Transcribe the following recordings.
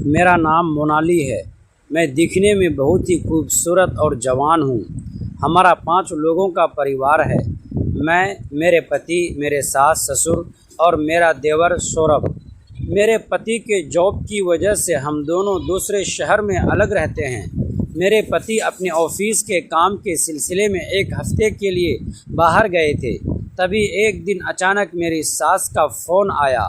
मेरा नाम मोनाली है। मैं दिखने में बहुत ही खूबसूरत और जवान हूँ। हमारा 5 लोगों का परिवार है। मैं, मेरे पति, मेरे सास ससुर और मेरा देवर सौरभ। मेरे पति के जॉब की वजह से हम दोनों दूसरे शहर में अलग रहते हैं। मेरे पति अपने ऑफिस के काम के सिलसिले में 1 हफ्ते के लिए बाहर गए थे। तभी एक दिन अचानक मेरी सास का फ़ोन आया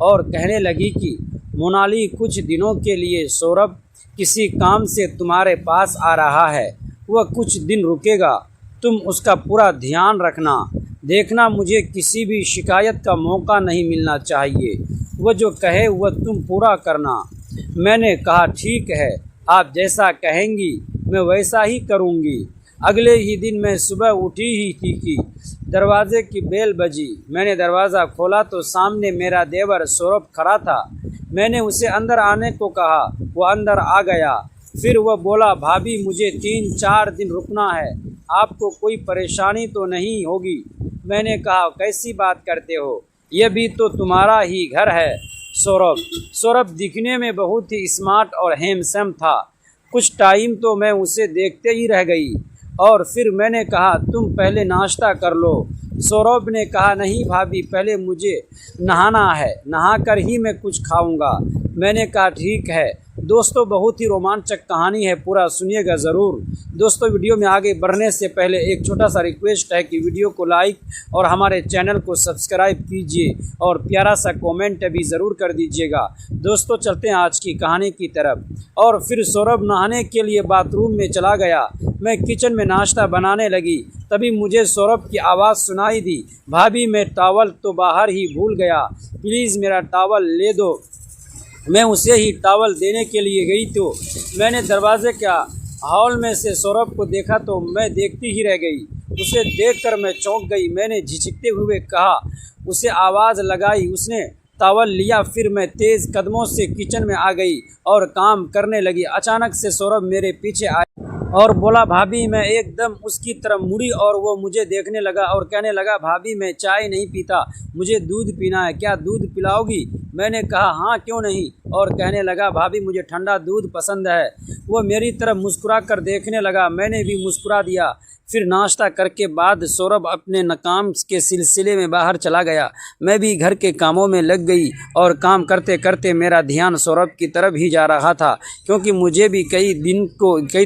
और कहने लगी कि मोनाली, कुछ दिनों के लिए सौरभ किसी काम से तुम्हारे पास आ रहा है। वह कुछ दिन रुकेगा, तुम उसका पूरा ध्यान रखना। देखना, मुझे किसी भी शिकायत का मौका नहीं मिलना चाहिए। वह जो कहे वह तुम पूरा करना। मैंने कहा, ठीक है, आप जैसा कहेंगी मैं वैसा ही करूँगी। अगले ही दिन मैं सुबह उठी ही थी कि दरवाजे की बेल बजी। मैंने दरवाज़ा खोला तो सामने मेरा देवर सौरभ खड़ा था। मैंने उसे अंदर आने को कहा, वो अंदर आ गया। फिर वह बोला, भाभी, मुझे 3-4 दिन रुकना है, आपको कोई परेशानी तो नहीं होगी? मैंने कहा, कैसी बात करते हो, यह भी तो तुम्हारा ही घर है। सौरभ दिखने में बहुत ही स्मार्ट और हैंडसम था। कुछ टाइम तो मैं उसे देखते ही रह गई और फिर मैंने कहा, तुम पहले नाश्ता कर लो। सौरभ ने कहा, नहीं भाभी, पहले मुझे नहाना है, नहाकर ही मैं कुछ खाऊंगा। मैंने कहा, ठीक है। दोस्तों, बहुत ही रोमांचक कहानी है, पूरा सुनिएगा ज़रूर। दोस्तों, वीडियो में आगे बढ़ने से पहले एक छोटा सा रिक्वेस्ट है कि वीडियो को लाइक और हमारे चैनल को सब्सक्राइब कीजिए और प्यारा सा कमेंट भी ज़रूर कर दीजिएगा। दोस्तों, चलते हैं आज की कहानी की तरफ। और फिर सौरभ नहाने के लिए बाथरूम में चला गया। मैं किचन में नाश्ता बनाने लगी। तभी मुझे सौरभ की आवाज़ सुनाई दी, भाभी, मैं टॉवल तो बाहर ही भूल गया, प्लीज़ मेरा टॉवल ले दो। मैं उसे ही टॉवल देने के लिए गई तो मैंने दरवाजे के हॉल में से सौरभ को देखा तो मैं देखती ही रह गई। उसे देखकर मैं चौंक गई। मैंने झिझकते हुए कहा, उसे आवाज़ लगाई। उसने टॉवल लिया। फिर मैं तेज़ कदमों से किचन में आ गई और काम करने लगी। अचानक से सौरभ मेरे पीछे आया और बोला, भाभी। मैं एकदम उसकी तरफ मुड़ी और वो मुझे देखने लगा और कहने लगा, भाभी, मैं चाय नहीं पीता, मुझे दूध पीना है, क्या दूध पिलाओगी? मैंने कहा, हाँ, क्यों नहीं। और कहने लगा, भाभी, मुझे ठंडा दूध पसंद है। वो मेरी तरफ मुस्कुरा कर देखने लगा। मैंने भी मुस्कुरा दिया। फिर नाश्ता करके बाद सौरभ अपने काम के सिलसिले में बाहर चला गया। मैं भी घर के कामों में लग गई और काम करते करते मेरा ध्यान सौरभ की तरफ ही जा रहा था, क्योंकि मुझे भी कई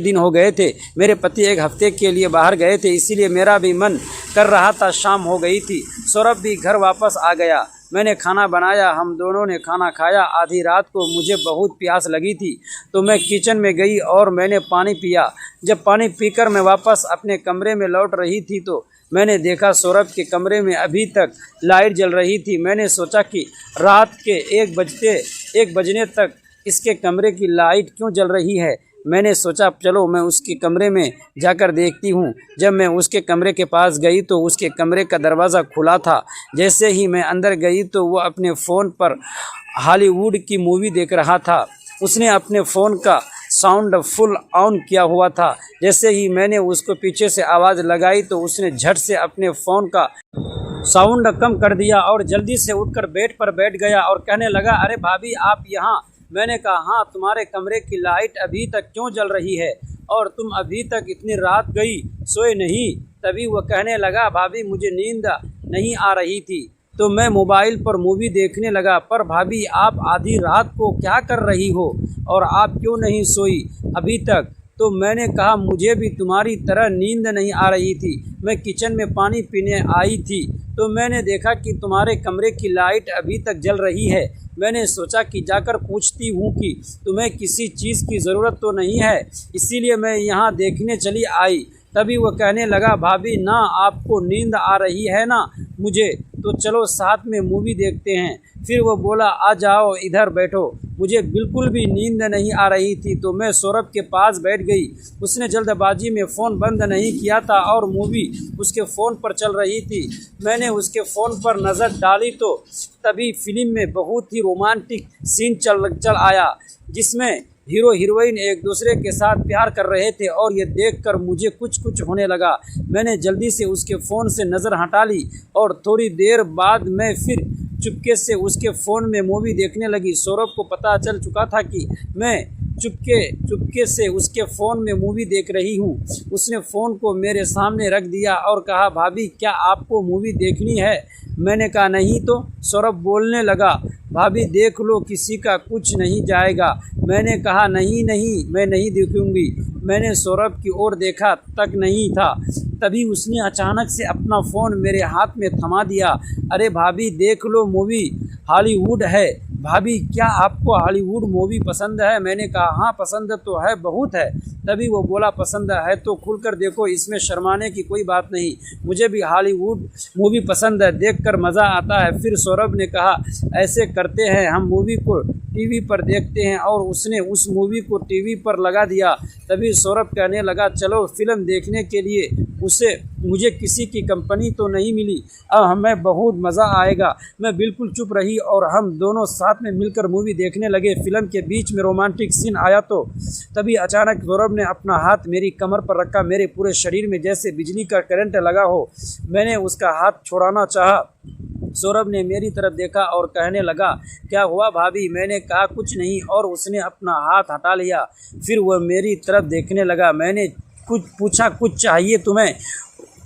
दिन हो गए थे। मेरे पति 1 हफ्ते के लिए बाहर गए थे, इसीलिए मेरा भी मन कर रहा था। शाम हो गई थी। सौरभ भी घर वापस आ गया। मैंने खाना बनाया, हम दोनों ने खाना खाया। आधी रात को मुझे बहुत प्यास लगी थी तो मैं किचन में गई और मैंने पानी पिया। जब पानी पीकर मैं वापस अपने कमरे में लौट रही थी तो मैंने देखा सौरभ के कमरे में अभी तक लाइट जल रही थी। मैंने सोचा कि रात के 1 बजने तक इसके कमरे की लाइट क्यों जल रही है। मैंने सोचा, चलो मैं उसके कमरे में जाकर देखती हूँ। जब मैं उसके कमरे के पास गई तो उसके कमरे का दरवाज़ा खुला था। जैसे ही मैं अंदर गई तो वो अपने फ़ोन पर हॉलीवुड की मूवी देख रहा था। उसने अपने फ़ोन का साउंड फुल ऑन किया हुआ था। जैसे ही मैंने उसको पीछे से आवाज़ लगाई तो उसने झट से अपने फ़ोन का साउंड कम कर दिया और जल्दी से उठकर बेड पर बैठ गया और कहने लगा, अरे भाभी, आप यहाँ? मैंने कहा, हाँ, तुम्हारे कमरे की लाइट अभी तक क्यों जल रही है और तुम अभी तक इतनी रात गई सोए नहीं? तभी वह कहने लगा, भाभी, मुझे नींद नहीं आ रही थी तो मैं मोबाइल पर मूवी देखने लगा। पर भाभी, आप आधी रात को क्या कर रही हो और आप क्यों नहीं सोई अभी तक? तो मैंने कहा, मुझे भी तुम्हारी तरह नींद नहीं आ रही थी। मैं किचन में पानी पीने आई थी तो मैंने देखा कि तुम्हारे कमरे की लाइट अभी तक जल रही है। मैंने सोचा कि जाकर पूछती हूँ कि तुम्हें किसी चीज़ की ज़रूरत तो नहीं है, इसीलिए मैं यहाँ देखने चली आई। तभी वो कहने लगा, भाभी, ना आपको नींद आ रही है ना मुझे, तो चलो साथ में मूवी देखते हैं। फिर वो बोला, आ जाओ, इधर बैठो। मुझे बिल्कुल भी नींद नहीं आ रही थी तो मैं सौरभ के पास बैठ गई। उसने जल्दबाजी में फ़ोन बंद नहीं किया था और मूवी उसके फ़ोन पर चल रही थी। मैंने उसके फ़ोन पर नज़र डाली तो तभी फिल्म में बहुत ही रोमांटिक सीन चल आया, जिसमें हीरो हीरोइन एक दूसरे के साथ प्यार कर रहे थे और ये देखकर मुझे कुछ होने लगा। मैंने जल्दी से उसके फ़ोन से नज़र हटा ली और थोड़ी देर बाद मैं फिर चुपके से उसके फ़ोन में मूवी देखने लगी। सौरभ को पता चल चुका था कि मैं चुपके से उसके फ़ोन में मूवी देख रही हूँ। उसने फ़ोन को मेरे सामने रख दिया और कहा, भाभी क्या आपको मूवी देखनी है? मैंने कहा नहीं तो। सौरभ बोलने लगा, भाभी देख लो, किसी का कुछ नहीं जाएगा। मैंने कहा नहीं नहीं, मैं नहीं देखूंगी। मैंने सौरभ की ओर देखा तक नहीं था, तभी उसने अचानक से अपना फ़ोन मेरे हाथ में थमा दिया। अरे भाभी देख लो, मूवी हॉलीवुड है। भाभी क्या आपको हॉलीवुड मूवी पसंद है? मैंने कहा हाँ पसंद तो है, बहुत है। तभी वो बोला, पसंद है तो खुलकर देखो, इसमें शर्माने की कोई बात नहीं। मुझे भी हॉलीवुड मूवी पसंद है, देखकर मज़ा आता है। फिर सौरभ ने कहा, ऐसे करते हैं, हम मूवी को टीवी पर देखते हैं। और उसने उस मूवी को टीवी पर लगा दिया। तभी सौरभ कहने लगा, चलो फिल्म देखने के लिए। मुझे किसी की कंपनी तो नहीं मिली, अब हमें बहुत मज़ा आएगा। मैं बिल्कुल चुप रही और हम दोनों साथ में मिलकर मूवी देखने लगे। फिल्म के बीच में रोमांटिक सीन आया तो तभी अचानक सौरभ ने अपना हाथ मेरी कमर पर रखा। मेरे पूरे शरीर में जैसे बिजली का करंट लगा हो। मैंने उसका हाथ छुड़ाना चाहा। सौरभ ने मेरी तरफ देखा और कहने लगा, क्या हुआ भाभी? मैंने कहा कुछ नहीं, और उसने अपना हाथ हटा लिया। फिर वह मेरी तरफ देखने लगा। मैंने कुछ पूछा, कुछ चाहिए तुम्हें?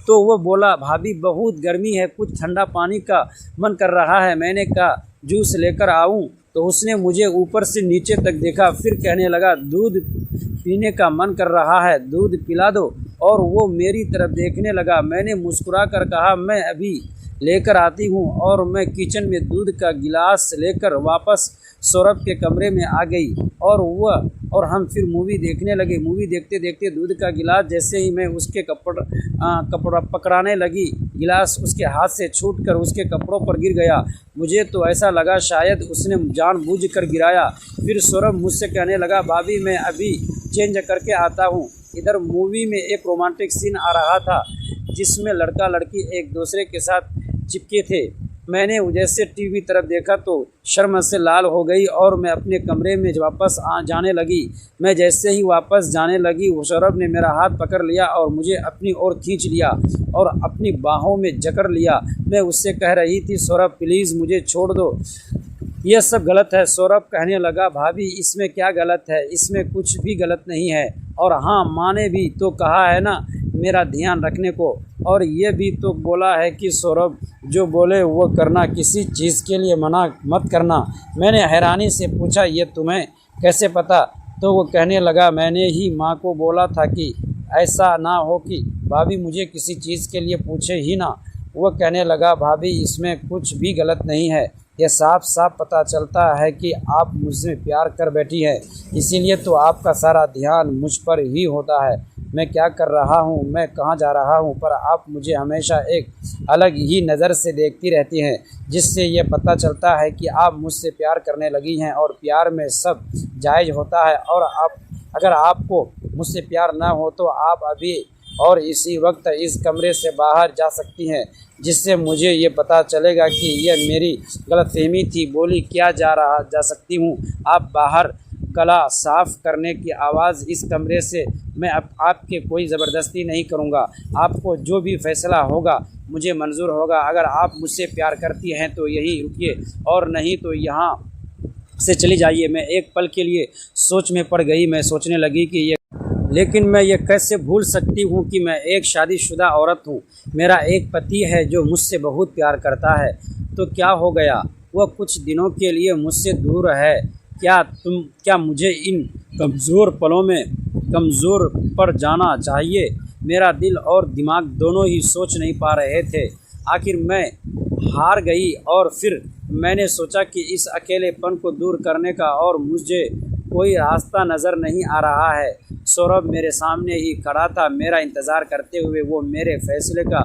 तो वो बोला, भाभी बहुत गर्मी है, कुछ ठंडा पानी का मन कर रहा है। मैंने कहा जूस लेकर आऊं? तो उसने मुझे ऊपर से नीचे तक देखा, फिर कहने लगा, दूध पीने का मन कर रहा है, दूध पिला दो। और वो मेरी तरफ देखने लगा। मैंने मुस्कुरा कर कहा, मैं अभी लेकर आती हूँ। और मैं किचन में दूध का गिलास लेकर वापस सौरभ के कमरे में आ गई और हम फिर मूवी देखने लगे। मूवी देखते देखते दूध का गिलास जैसे ही मैं उसके कपड़ा पकड़ाने लगी, गिलास उसके हाथ से छूटकर उसके कपड़ों पर गिर गया। मुझे तो ऐसा लगा शायद उसने जानबूझकर गिराया। फिर सौरभ मुझसे कहने लगा, भाभी मैं अभी चेंज करके आता हूँ। इधर मूवी में एक रोमांटिक सीन आ रहा था जिसमें लड़का लड़की एक दूसरे के साथ चिपके थे। मैंने जैसे टीवी तरफ देखा तो शर्म से लाल हो गई और मैं अपने कमरे में वापस जाने लगी। मैं जैसे ही वापस जाने लगी, सौरभ ने मेरा हाथ पकड़ लिया और मुझे अपनी ओर खींच लिया और अपनी बाहों में जकड़ लिया। मैं उससे कह रही थी, सौरभ प्लीज़ मुझे छोड़ दो, यह सब गलत है। सौरभ कहने लगा, भाभी इसमें क्या गलत है? इसमें कुछ भी गलत नहीं है। और हाँ, माँ ने भी तो कहा है ना मेरा ध्यान रखने को, और ये भी तो बोला है कि सौरभ जो बोले वो करना, किसी चीज़ के लिए मना मत करना। मैंने हैरानी से पूछा, ये तुम्हें कैसे पता? तो वो कहने लगा, मैंने ही माँ को बोला था कि ऐसा ना हो कि भाभी मुझे किसी चीज़ के लिए पूछे ही ना। वो कहने लगा, भाभी इसमें कुछ भी गलत नहीं है, यह साफ साफ पता चलता है कि आप मुझसे प्यार कर बैठी हैं, इसीलिए तो आपका सारा ध्यान मुझ पर ही होता है। मैं क्या कर रहा हूँ, मैं कहाँ जा रहा हूँ, पर आप मुझे हमेशा एक अलग ही नज़र से देखती रहती हैं, जिससे ये पता चलता है कि आप मुझसे प्यार करने लगी हैं। और प्यार में सब जायज़ होता है, और अगर आपको मुझसे प्यार ना हो तो आप अभी और इसी वक्त इस कमरे से बाहर जा सकती हैं, जिससे मुझे ये पता चलेगा कि यह मेरी गलतफहमी थी। बोली, क्या जा सकती हूँ? आप बाहर कला साफ़ करने की आवाज़ इस कमरे से। मैं आपके कोई ज़बरदस्ती नहीं करूँगा। आपको जो भी फ़ैसला होगा मुझे मंजूर होगा। अगर आप मुझसे प्यार करती हैं तो यहीं रुकिए, और नहीं तो यहाँ से चली जाइए। मैं एक पल के लिए सोच में पड़ गई। मैं सोचने लगी कि लेकिन मैं ये कैसे भूल सकती हूँ कि मैं एक शादीशुदा औरत हूँ। मेरा एक पति है जो मुझसे बहुत प्यार करता है। तो क्या हो गया, वह कुछ दिनों के लिए मुझसे दूर है। क्या मुझे इन कमज़ोर पलों में कमज़ोर पर जाना चाहिए? मेरा दिल और दिमाग दोनों ही सोच नहीं पा रहे थे। आखिर मैं हार गई और फिर मैंने सोचा कि इस अकेलेपन को दूर करने का और मुझे कोई रास्ता नज़र नहीं आ रहा है। सौरभ मेरे सामने ही खड़ा था, मेरा इंतज़ार करते हुए। वो मेरे फैसले का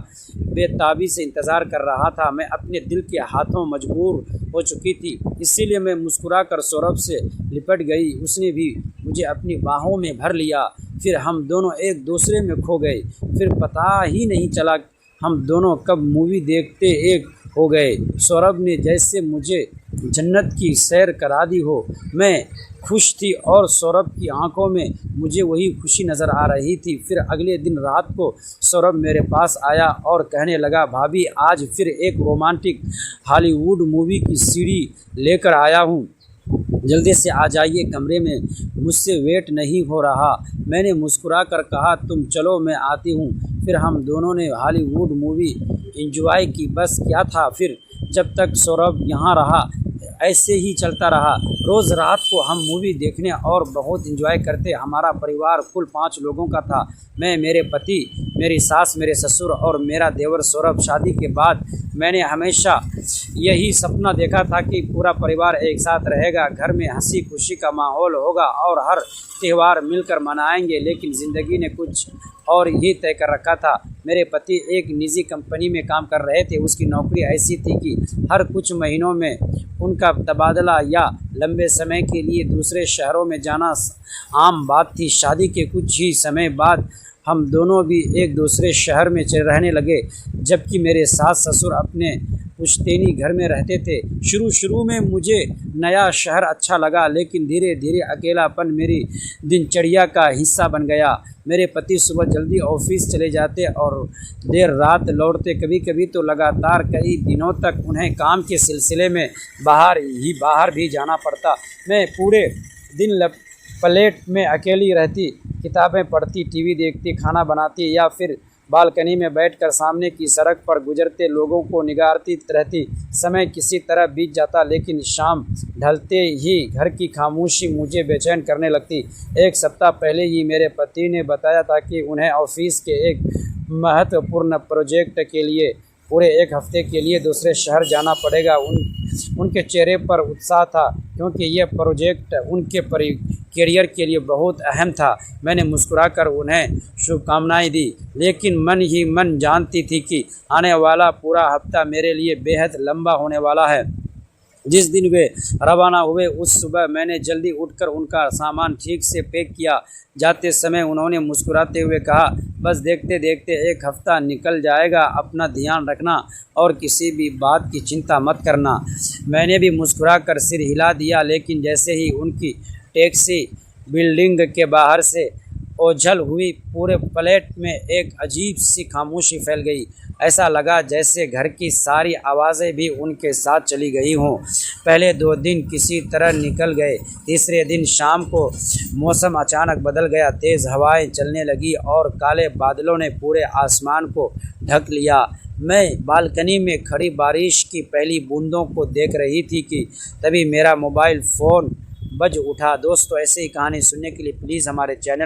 बेताबी से इंतज़ार कर रहा था। मैं अपने दिल के हाथों मजबूर हो चुकी थी, इसीलिए मैं मुस्कुराकर सौरभ से लिपट गई। उसने भी मुझे अपनी बाहों में भर लिया। फिर हम दोनों एक दूसरे में खो गए। फिर पता ही नहीं चला हम दोनों कब मूवी देखते एक हो गए। सौरभ ने जैसे मुझे जन्नत की सैर करा दी हो। मैं खुश थी और सौरभ की आंखों में मुझे वही खुशी नज़र आ रही थी। फिर अगले दिन रात को सौरभ मेरे पास आया और कहने लगा, भाभी आज फिर एक रोमांटिक हॉलीवुड मूवी की सीडी लेकर आया हूँ, जल्दी से आ जाइए कमरे में, मुझसे वेट नहीं हो रहा। मैंने मुस्कुरा कर कहा, तुम चलो मैं आती हूँ। फिर हम दोनों ने हॉलीवुड मूवी एंजॉय की। बस क्या था, फिर जब तक सौरभ यहाँ रहा ऐसे ही चलता रहा। रोज़ रात को हम मूवी देखने और बहुत एंजॉय करते। हमारा परिवार कुल 5 लोगों का था। मैं, मेरे पति, मेरी सास, मेरे ससुर और मेरा देवर सौरभ। शादी के बाद मैंने हमेशा यही सपना देखा था कि पूरा परिवार एक साथ रहेगा, घर में हंसी खुशी का माहौल होगा और हर त्यौहार मिलकर मनाएंगे। लेकिन ज़िंदगी ने कुछ और ही तय कर रखा था। मेरे पति एक निजी कंपनी में काम कर रहे थे। उसकी नौकरी ऐसी थी कि हर कुछ महीनों में उनका तबादला या लंबे समय के लिए दूसरे शहरों में जाना आम बात थी। शादी के कुछ ही समय बाद हम दोनों भी एक दूसरे शहर में रहने लगे, जबकि मेरे सास ससुर अपने पुश्तैनी घर में रहते थे। शुरू में मुझे नया शहर अच्छा लगा, लेकिन धीरे धीरे अकेलापन मेरी दिनचर्या का हिस्सा बन गया। मेरे पति सुबह जल्दी ऑफिस चले जाते और देर रात लौटते। कभी कभी तो लगातार कई दिनों तक उन्हें काम के सिलसिले में बाहर भी जाना पड़ता। मैं पूरे दिन प्लेट में अकेली रहती, किताबें पढ़ती, टीवी देखती, खाना बनाती या फिर बालकनी में बैठकर सामने की सड़क पर गुजरते लोगों को निगारती रहती। समय किसी तरह बीत जाता, लेकिन शाम ढलते ही घर की खामोशी मुझे बेचैन करने लगती। एक सप्ताह पहले ही मेरे पति ने बताया था कि उन्हें ऑफिस के एक महत्वपूर्ण प्रोजेक्ट के लिए पूरे 1 हफ्ते के लिए दूसरे शहर जाना पड़ेगा। उनके चेहरे पर उत्साह था, क्योंकि यह प्रोजेक्ट उनके करियर के लिए बहुत अहम था। मैंने मुस्कुराकर उन्हें शुभकामनाएं दी, लेकिन मन ही मन जानती थी कि आने वाला पूरा हफ्ता मेरे लिए बेहद लंबा होने वाला है। जिस दिन वे रवाना हुए उस सुबह मैंने जल्दी उठकर उनका सामान ठीक से पैक किया। जाते समय उन्होंने मुस्कुराते हुए कहा, बस देखते देखते 1 हफ्ता निकल जाएगा, अपना ध्यान रखना और किसी भी बात की चिंता मत करना। मैंने भी मुस्कुराकर सिर हिला दिया, लेकिन जैसे ही उनकी टैक्सी बिल्डिंग के बाहर से ओझल हुई, पूरे फ्लैट में एक अजीब सी खामोशी फैल गई। ऐसा लगा जैसे घर की सारी आवाज़ें भी उनके साथ चली गई हों। पहले 2 दिन किसी तरह निकल गए। तीसरे दिन शाम को मौसम अचानक बदल गया। तेज़ हवाएं चलने लगी और काले बादलों ने पूरे आसमान को ढक लिया। मैं बालकनी में खड़ी बारिश की पहली बूंदों को देख रही थी कि तभी मेरा मोबाइल फ़ोन बज उठा। दोस्तों, ऐसे ही कहानी सुनने के लिए प्लीज़ हमारे चैनल